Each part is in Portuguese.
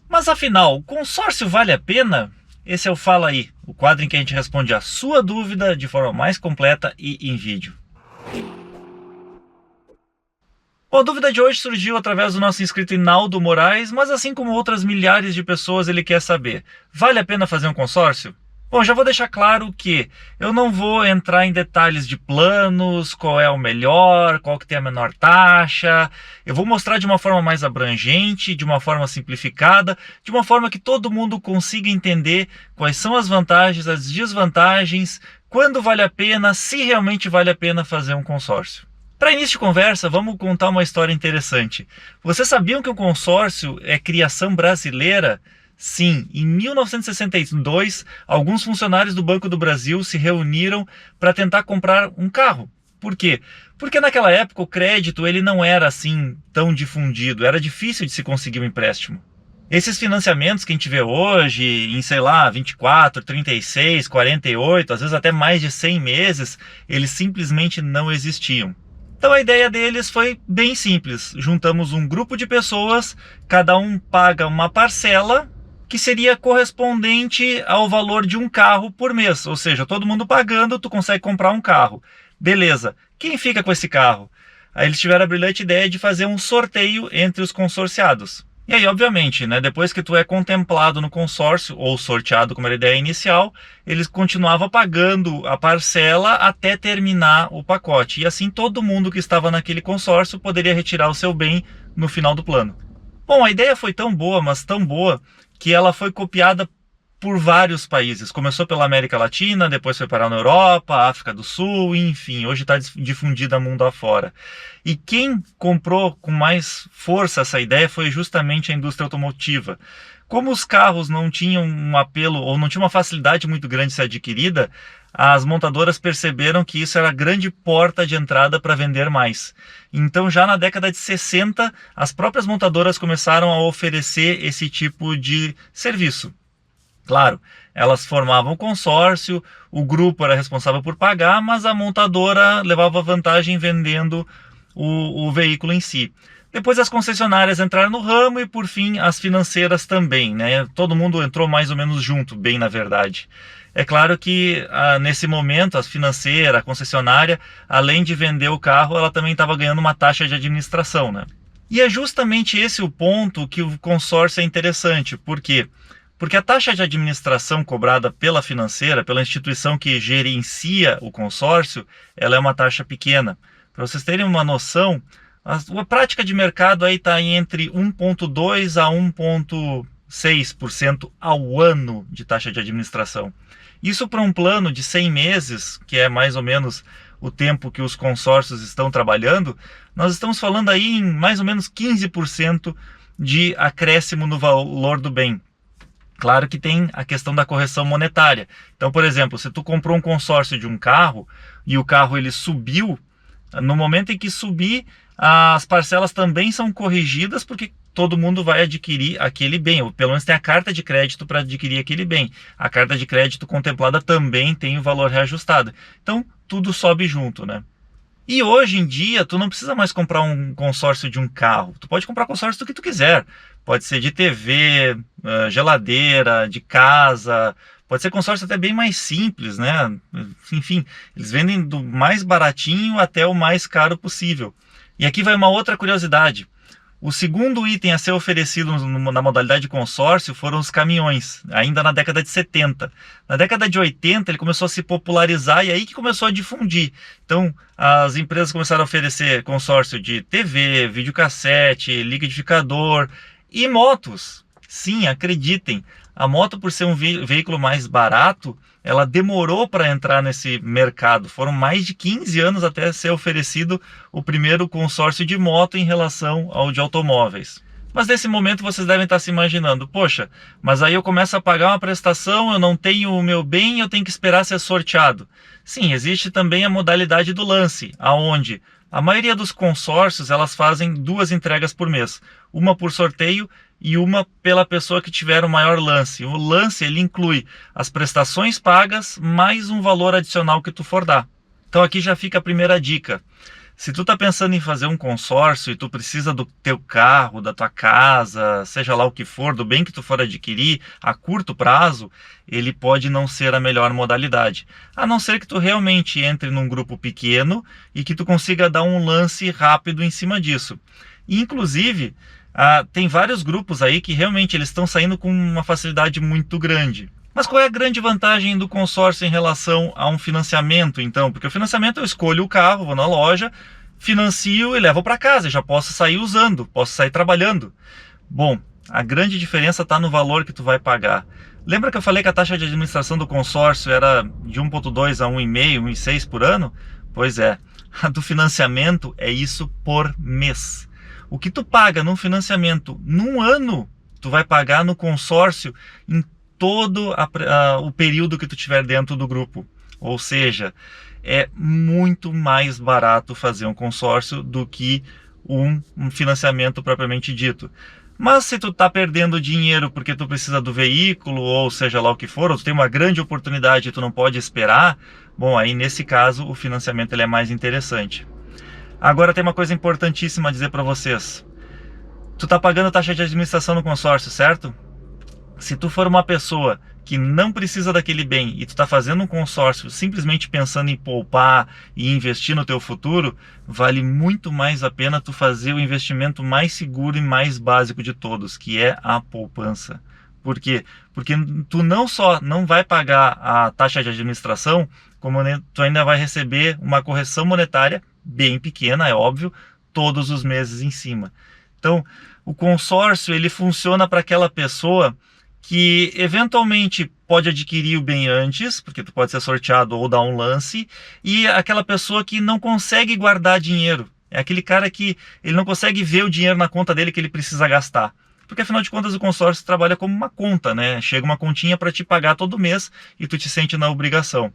Mas afinal, o consórcio vale a pena? Esse é o Fala Aí, o quadro em que a gente responde a sua dúvida de forma mais completa e em vídeo. Bom, a dúvida de hoje surgiu através do nosso inscrito Inaldo Moraes, mas assim como outras milhares de pessoas, ele quer saber: vale a pena fazer um consórcio? Bom, já vou deixar claro que eu não vou entrar em detalhes de planos, qual é o melhor, qual que tem a menor taxa. Eu vou mostrar de uma forma mais abrangente, de uma forma simplificada, de uma forma que todo mundo consiga entender quais são as vantagens, as desvantagens, quando vale a pena, se realmente vale a pena fazer um consórcio. Para início de conversa, vamos contar uma história interessante. Vocês sabiam que o consórcio é criação brasileira? Sim, em 1962, alguns funcionários do Banco do Brasil se reuniram para tentar comprar um carro. Por quê? Porque naquela época o crédito ele não era assim tão difundido, era difícil de se conseguir um empréstimo. Esses financiamentos que a gente vê hoje, em, sei lá, 24, 36, 48, às vezes até mais de 100 meses, eles simplesmente não existiam. Então a ideia deles foi bem simples. Juntamos um grupo de pessoas, cada um paga uma parcela que seria correspondente ao valor de um carro por mês. Ou seja, todo mundo pagando, tu consegue comprar um carro. Beleza. Quem fica com esse carro? Aí eles tiveram a brilhante ideia de fazer um sorteio entre os consorciados. E aí, obviamente, né, depois que tu é contemplado no consórcio, ou sorteado como era a ideia inicial, eles continuavam pagando a parcela até terminar o pacote. E assim todo mundo que estava naquele consórcio poderia retirar o seu bem no final do plano. Bom, a ideia foi tão boa, mas tão boa, que ela foi copiada por vários países. Começou pela América Latina, depois foi parar na Europa, África do Sul, enfim, hoje está difundida mundo afora. E quem comprou com mais força essa ideia foi justamente a indústria automotiva. Como os carros não tinham um apelo, ou não tinham uma facilidade muito grande de ser adquirida, as montadoras perceberam que isso era a grande porta de entrada para vender mais. Então, já na década de 60, as próprias montadoras começaram a oferecer esse tipo de serviço. Claro, elas formavam consórcio, o grupo era responsável por pagar, mas a montadora levava vantagem vendendo o veículo em si. Depois as concessionárias entraram no ramo e, por fim, as financeiras também, né? Todo mundo entrou mais ou menos junto, bem na verdade. É claro que nesse momento a financeira, a concessionária, além de vender o carro, ela também estava ganhando uma taxa de administração, né? E é justamente esse o ponto que o consórcio é interessante. Por quê? Porque a taxa de administração cobrada pela financeira, pela instituição que gerencia o consórcio, ela é uma taxa pequena. Para vocês terem uma noção, a prática de mercado aí está entre 1,2% a 1,6% ao ano de taxa de administração. Isso para um plano de 100 meses, que é mais ou menos o tempo que os consórcios estão trabalhando, nós estamos falando aí em mais ou menos 15% de acréscimo no valor do bem. Claro que tem a questão da correção monetária. Então, por exemplo, se tu comprou um consórcio de um carro e o carro ele subiu, no momento em que subir, as parcelas também são corrigidas porque todo mundo vai adquirir aquele bem, ou pelo menos tem a carta de crédito para adquirir aquele bem. A carta de crédito contemplada também tem o valor reajustado. Então, tudo sobe junto, né? E hoje em dia, tu não precisa mais comprar um consórcio de um carro. Tu pode comprar consórcio do que tu quiser. Pode ser de TV, geladeira, de casa. Pode ser consórcio até bem mais simples, né? Enfim, eles vendem do mais baratinho até o mais caro possível. E aqui vai uma outra curiosidade. O segundo item a ser oferecido na modalidade de consórcio foram os caminhões, ainda na década de 70. Na década de 80 ele começou a se popularizar e aí que começou a difundir. Então as empresas começaram a oferecer consórcio de TV, videocassete, liquidificador e motos. Sim, acreditem, a moto, por ser um veículo mais barato, ela demorou para entrar nesse mercado. Foram mais de 15 anos até ser oferecido o primeiro consórcio de moto em relação ao de automóveis. Mas nesse momento vocês devem estar se imaginando: poxa, mas aí eu começo a pagar uma prestação, eu não tenho o meu bem, eu tenho que esperar ser sorteado. Sim, existe também a modalidade do lance, aonde a maioria dos consórcios elas fazem 2 entregas por mês, uma por sorteio e uma pela pessoa que tiver o maior lance. O lance ele inclui as prestações pagas mais um valor adicional que tu for dar. Então aqui já fica a primeira dica. Se tu tá pensando em fazer um consórcio e tu precisa do teu carro, da tua casa, seja lá o que for, do bem que tu for adquirir a curto prazo, ele pode não ser a melhor modalidade. A não ser que tu realmente entre num grupo pequeno e que tu consiga dar um lance rápido em cima disso. E, inclusive, tem vários grupos aí que realmente eles estão saindo com uma facilidade muito grande. Mas qual é a grande vantagem do consórcio em relação a um financiamento, então? Porque o financiamento eu escolho o carro, vou na loja, financio e levo para casa, já posso sair usando, posso sair trabalhando. Bom, a grande diferença está no valor que tu vai pagar. Lembra que eu falei que a taxa de administração do consórcio era de 1,2 a 1,5, 1,6 por ano? Pois é, a do financiamento é isso por mês. O que tu paga num financiamento num ano, tu vai pagar no consórcio em todo o período que tu tiver dentro do grupo. Ou seja, é muito mais barato fazer um consórcio do que um financiamento propriamente dito. Mas se tu tá perdendo dinheiro porque tu precisa do veículo, ou seja lá o que for, ou tu tem uma grande oportunidade e tu não pode esperar, bom, aí nesse caso o financiamento ele é mais interessante. Agora tem uma coisa importantíssima a dizer para vocês. Tu tá pagando taxa de administração no consórcio, certo? Se tu for uma pessoa que não precisa daquele bem e tu está fazendo um consórcio simplesmente pensando em poupar e investir no teu futuro, vale muito mais a pena tu fazer o investimento mais seguro e mais básico de todos, que é a poupança. Por quê? Porque tu não só não vai pagar a taxa de administração, como tu ainda vai receber uma correção monetária bem pequena, é óbvio, todos os meses em cima. Então, o consórcio ele funciona para aquela pessoa que eventualmente pode adquirir o bem antes, porque tu pode ser sorteado ou dar um lance, e aquela pessoa que não consegue guardar dinheiro. É aquele cara que ele não consegue ver o dinheiro na conta dele que ele precisa gastar. Porque afinal de contas o consórcio trabalha como uma conta, né? Chega uma continha para te pagar todo mês e tu te sente na obrigação.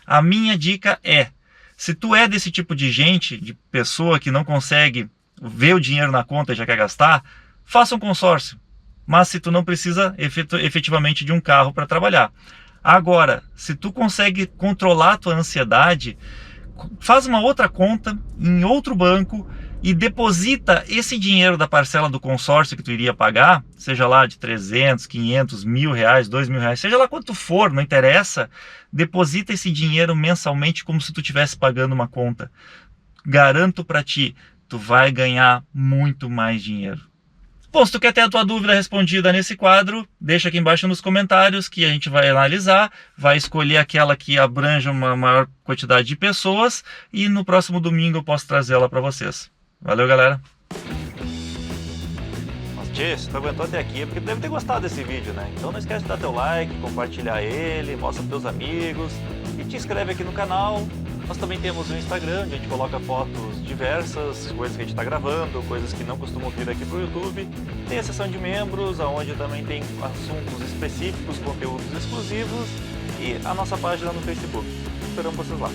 A minha dica é, se tu é desse tipo de gente, de pessoa que não consegue ver o dinheiro na conta e já quer gastar, faça um consórcio. Mas se tu não precisa efetivamente de um carro para trabalhar. Agora, se tu consegue controlar a tua ansiedade, faz uma outra conta em outro banco e deposita esse dinheiro da parcela do consórcio que tu iria pagar, seja lá de 300, 500, R$1.000, R$2.000, seja lá quanto for, não interessa, deposita esse dinheiro mensalmente como se tu estivesse pagando uma conta. Garanto para ti, tu vai ganhar muito mais dinheiro. Bom, se tu quer ter a tua dúvida respondida nesse quadro, deixa aqui embaixo nos comentários que a gente vai analisar, vai escolher aquela que abranja uma maior quantidade de pessoas e no próximo domingo eu posso trazer ela para vocês. Valeu, galera! Tchê, se tu aguentou até aqui é porque tu deve ter gostado desse vídeo, né? Então não esquece de dar teu like, compartilhar ele, mostra para teus amigos e te inscreve aqui no canal. Nós também temos um Instagram, onde a gente coloca fotos diversas, coisas que a gente está gravando, coisas que não costumam vir aqui para o YouTube. Tem a seção de membros, onde também tem assuntos específicos, conteúdos exclusivos e a nossa página no Facebook. Esperamos vocês lá.